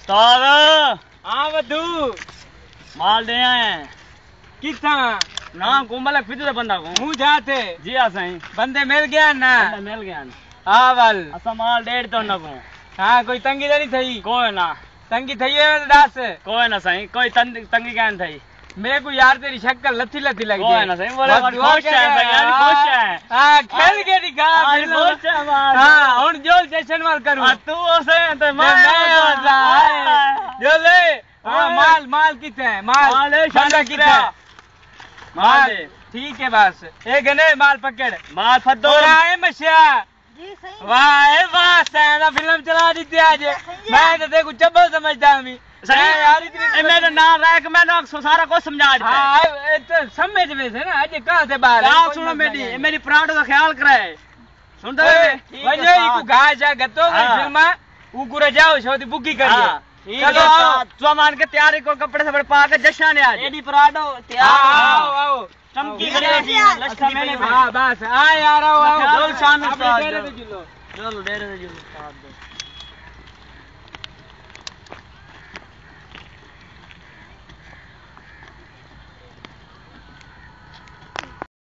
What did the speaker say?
तारा हाँ बधू माल दे आए किथा नाम कुंभल फिर बंदा को मुँह जाते जी हाँ सही बंदे मिल गया ना मिल गया हाँ वाल असा माल 1.5 टन को हाँ कोई तंगी तो नहीं थी कोई ना तंगी थी है दास कोई ना सही कोई तंगी क्या थी मेरे को यार तेरी शक्ल लथी लथी लग कोई ना सही बोले खुश है यार खुश है हाँ खेल के दिखा खुश है माल हाँ हुन जो जश्न माल करूँ तू ओसे ते मैं जो ले हाँ माल माल किथे है माल शादा किथे माल ठीक है बस एक गने माल पकड़ माल फद्दो और आए मशिया वाह वाह सैना फिल्म चला दी थी आज मैं तो देखो चब्बल समझता हूँ यार इतनी मेरा नाम रख मैं ना सारा कुछ समझा देता हाँ तो समझ में से ना आज कहाँ से बाहर गाँव सुनो मेरी प्राणों का ख्याल करे सुनते वजह इको घास जा गतो फिल्म उकुरे जाओ छोटी बुकी करिए चलो तो मान के तैयारी को कपड़े से पा के जश्न ने आज एडी पराठो तैयार आओ आओ चमकी करेगी लश्कर मैंने हां बस आ यार आओ आओ चल शामिल चलो चलो डेरे से जुलो